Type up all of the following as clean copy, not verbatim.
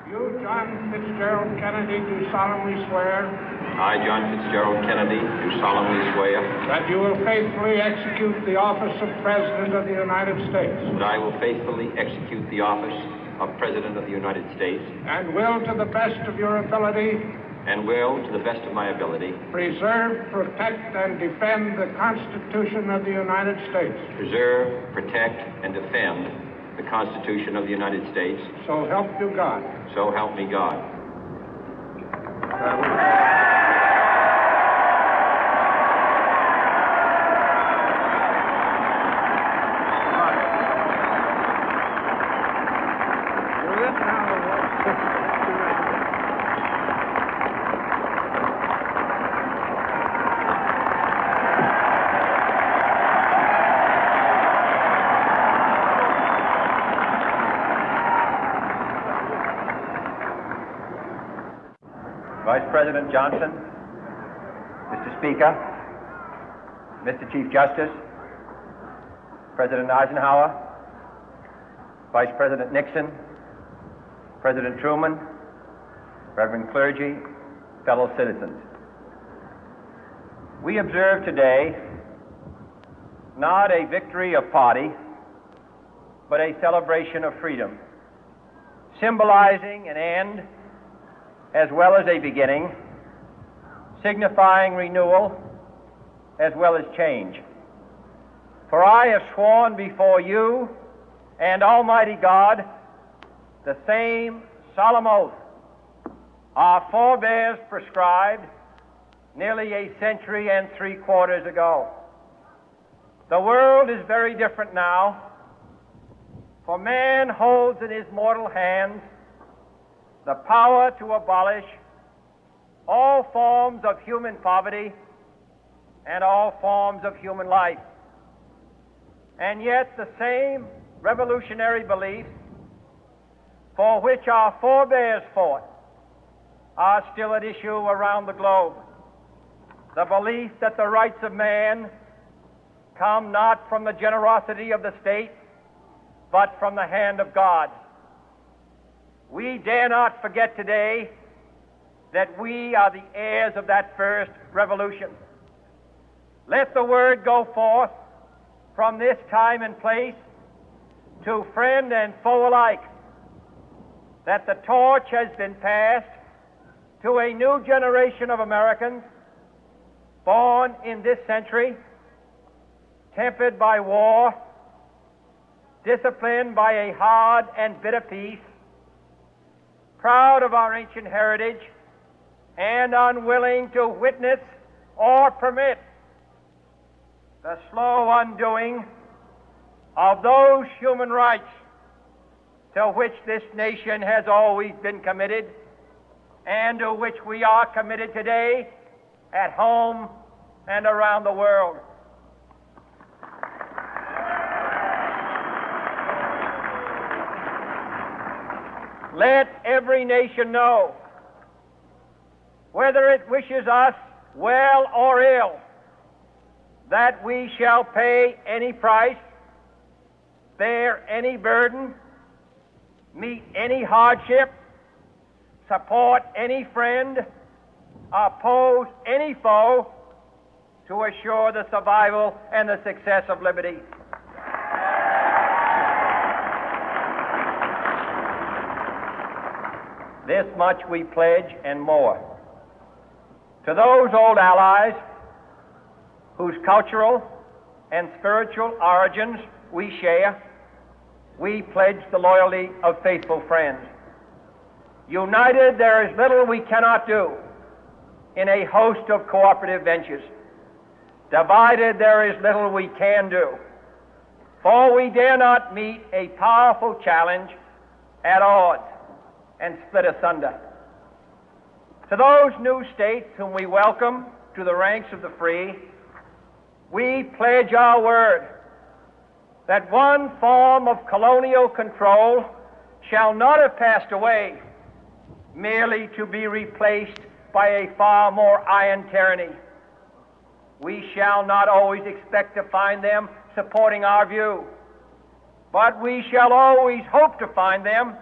You, John Fitzgerald Kennedy, do solemnly swear I, John Fitzgerald Kennedy, do solemnly swear that you will faithfully execute the office of President of the United States that I will faithfully execute the office of President of the United States and will, to the best of your ability, and will, to the best of my ability, preserve, protect, and defend the Constitution of the United States. preserve, protect, and defend the Constitution of the United States. So help you God. So help me God. Vice President Johnson, Mr. Speaker, Mr. Chief Justice, President Eisenhower, Vice President Nixon, President Truman, Reverend clergy, fellow citizens. We observe today not a victory of party, but a celebration of freedom, symbolizing an end as well as a beginning, signifying renewal as well as change. For I have sworn before you and Almighty God the same solemn oath our forebears prescribed nearly a century and 3/4 ago. The world is very different now, for man holds in his mortal hands the power to abolish all forms of human poverty and all forms of human life. And yet the same revolutionary beliefs for which our forebears fought are still at issue around the globe. The belief that the rights of man come not from the generosity of the state, but from the hand of God. We dare not forget today that we are the heirs of that first revolution. Let the word go forth from this time and place to friend and foe alike that the torch has been passed to a new generation of Americans born in this century, tempered by war, disciplined by a hard and bitter peace, proud of our ancient heritage, and unwilling to witness or permit the slow undoing of those human rights to which this nation has always been committed and to which we are committed today at home and around the world. Let every nation know, whether it wishes us well or ill, that we shall pay any price, bear any burden, meet any hardship, support any friend, oppose any foe to assure the survival and the success of liberty. This much we pledge and more. To those old allies whose cultural and spiritual origins we share, we pledge the loyalty of faithful friends. United, there is little we cannot do in a host of cooperative ventures. Divided, there is little we can do, for we dare not meet a powerful challenge at odds and split asunder. To those new states whom we welcome to the ranks of the free, we pledge our word that one form of colonial control shall not have passed away, merely to be replaced by a far more iron tyranny. We shall not always expect to find them supporting our view, but we shall always hope to find them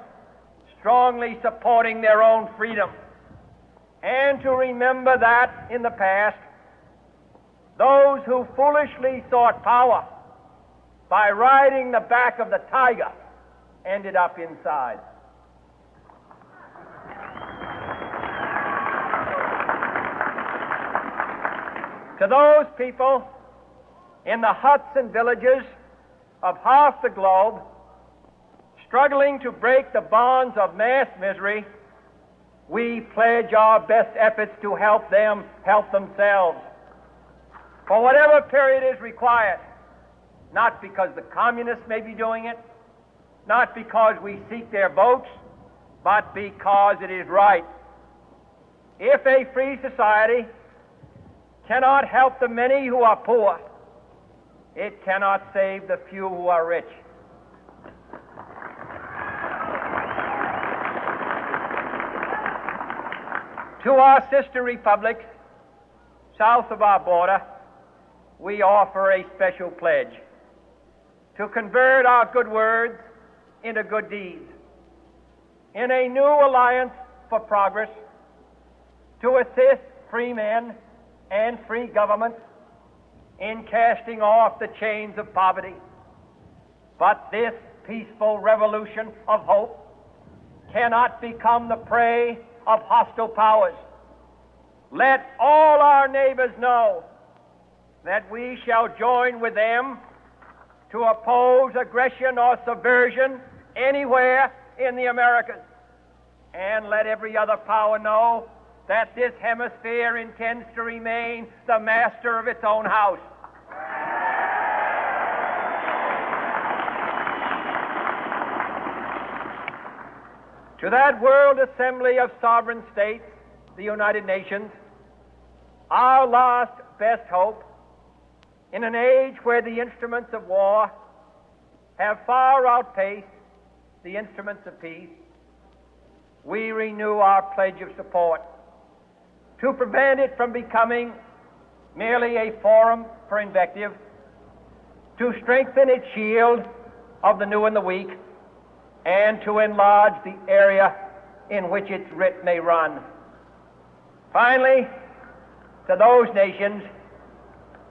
strongly supporting their own freedom, and to remember that in the past, those who foolishly sought power by riding the back of the tiger ended up inside. To those people in the huts and villages of half the globe struggling to break the bonds of mass misery, we pledge our best efforts to help them help themselves for whatever period is required, not because the communists may be doing it, not because we seek their votes, but because it is right. If a free society cannot help the many who are poor, it cannot save the few who are rich. To our sister republics south of our border, we offer a special pledge to convert our good words into good deeds, in a new alliance for progress, to assist free men and free governments in casting off the chains of poverty. But this peaceful revolution of hope cannot become the prey of hostile powers. Let all our neighbors know that we shall join with them to oppose aggression or subversion anywhere in the Americas. And let every other power know that this hemisphere intends to remain the master of its own house. To that World Assembly of Sovereign States, the United Nations, our last best hope, in an age where the instruments of war have far outpaced the instruments of peace, we renew our pledge of support to prevent it from becoming merely a forum for invective, to strengthen its shield of the new and the weak, and to enlarge the area in which its writ may run. Finally, to those nations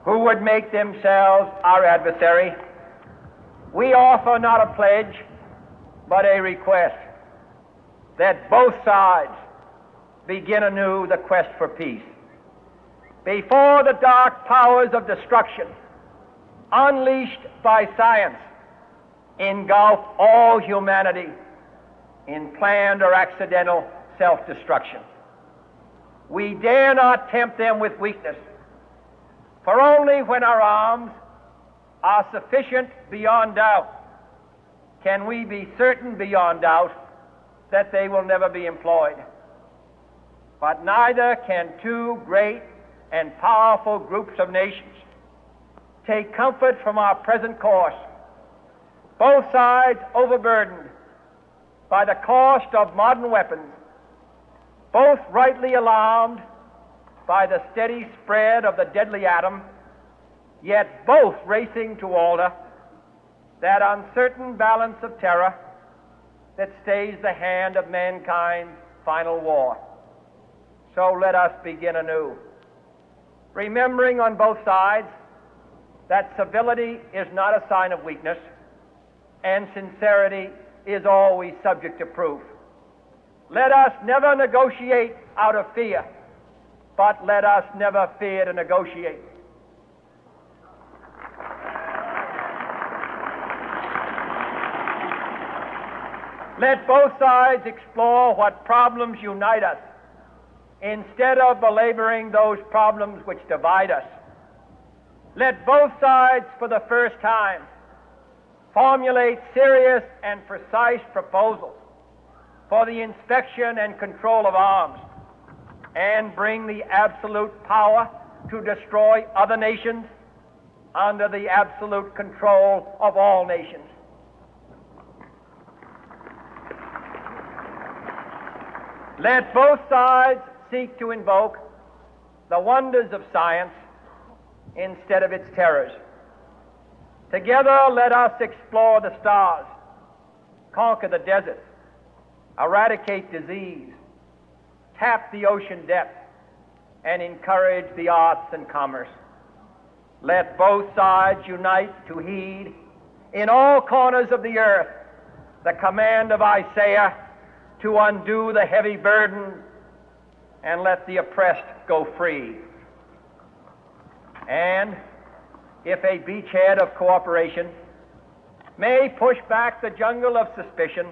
who would make themselves our adversary, we offer not a pledge, but a request that both sides begin anew the quest for peace. Before the dark powers of destruction, unleashed by science, engulf all humanity in planned or accidental self-destruction, we dare not tempt them with weakness, for only when our arms are sufficient beyond doubt can we be certain beyond doubt that they will never be employed. But neither can two great and powerful groups of nations take comfort from our present course, both sides overburdened by the cost of modern weapons, both rightly alarmed by the steady spread of the deadly atom, yet both racing to alter that uncertain balance of terror that stays the hand of mankind's final war. So let us begin anew, remembering on both sides that civility is not a sign of weakness, and sincerity is always subject to proof. Let us never negotiate out of fear, but let us never fear to negotiate. Let both sides explore what problems unite us, instead of belaboring those problems which divide us. Let both sides, for the first time, formulate serious and precise proposals for the inspection and control of arms, and bring the absolute power to destroy other nations under the absolute control of all nations. Let both sides seek to invoke the wonders of science instead of its terrors. Together, let us explore the stars, conquer the deserts, eradicate disease, tap the ocean depth, and encourage the arts and commerce. Let both sides unite to heed in all corners of the earth the command of Isaiah to undo the heavy burden and let the oppressed go free. And if a beachhead of cooperation may push back the jungle of suspicion,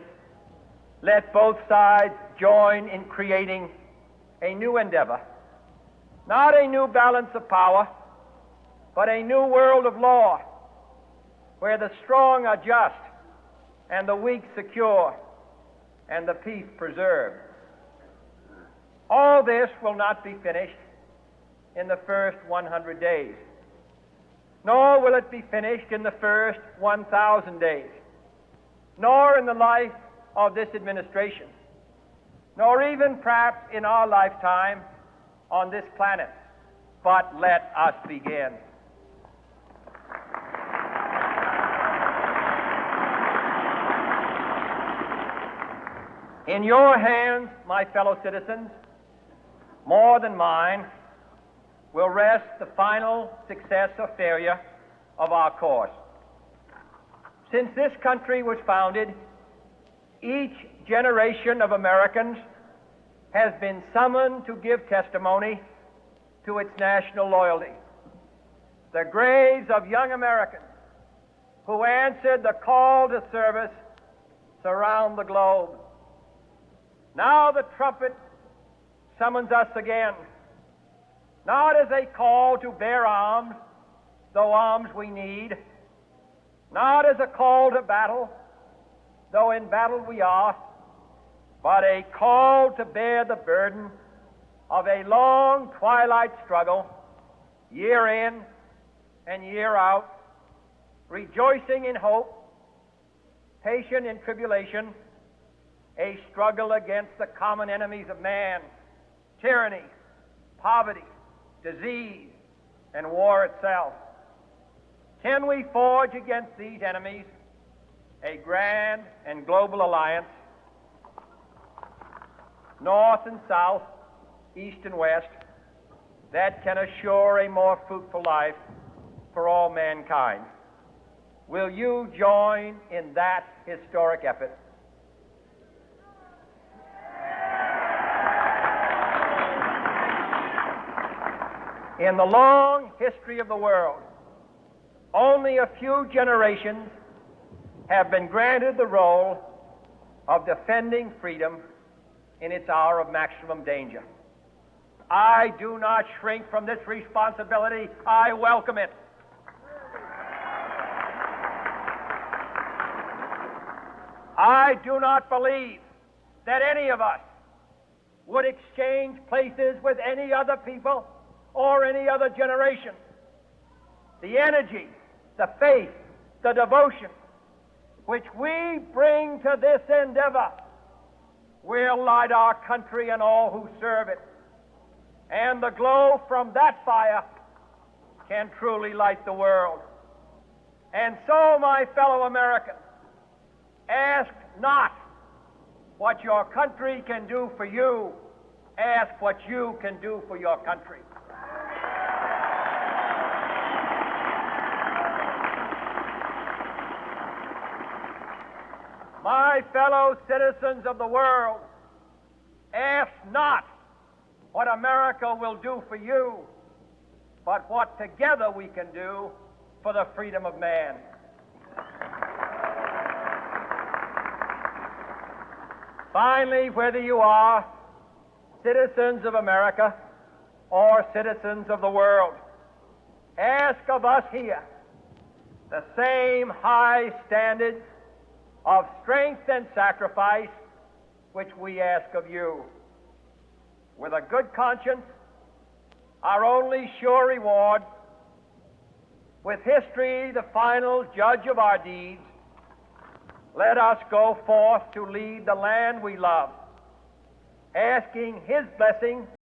let both sides join in creating a new endeavor, not a new balance of power, but a new world of law, where the strong are just and the weak secure and the peace preserved. All this will not be finished in the first 100 days, nor will it be finished in the first 1,000 days, nor in the life of this administration, nor even perhaps in our lifetime on this planet. But let us begin. In your hands, my fellow citizens, more than mine, will rest the final success or failure of our course. Since this country was founded, each generation of Americans has been summoned to give testimony to its national loyalty. The graves of young Americans who answered the call to service surround the globe. Now the trumpet summons us again, not as a call to bear arms, though arms we need, not as a call to battle, though in battle we are, but a call to bear the burden of a long twilight struggle, year in and year out, rejoicing in hope, patient in tribulation, a struggle against the common enemies of man, tyranny, poverty, disease, and war itself. Can we forge against these enemies a grand and global alliance, north and south, east and west, that can assure a more fruitful life for all mankind? Will you join in that historic effort? In the long history of the world, only a few generations have been granted the role of defending freedom in its hour of maximum danger. I do not shrink from this responsibility. I welcome it. I do not believe that any of us would exchange places with any other people or any other generation. The energy, the faith, the devotion which we bring to this endeavor will light our country and all who serve it. And the glow from that fire can truly light the world. And so, my fellow Americans, ask not what your country can do for you. Ask what you can do for your country. My fellow citizens of the world, ask not what America will do for you, but what together we can do for the freedom of man. Finally, whether you are citizens of America or citizens of the world, ask of us here the same high standards of strength and sacrifice which we ask of you. With a good conscience, our only sure reward, with history the final judge of our deeds, let us go forth to lead the land we love, asking His blessing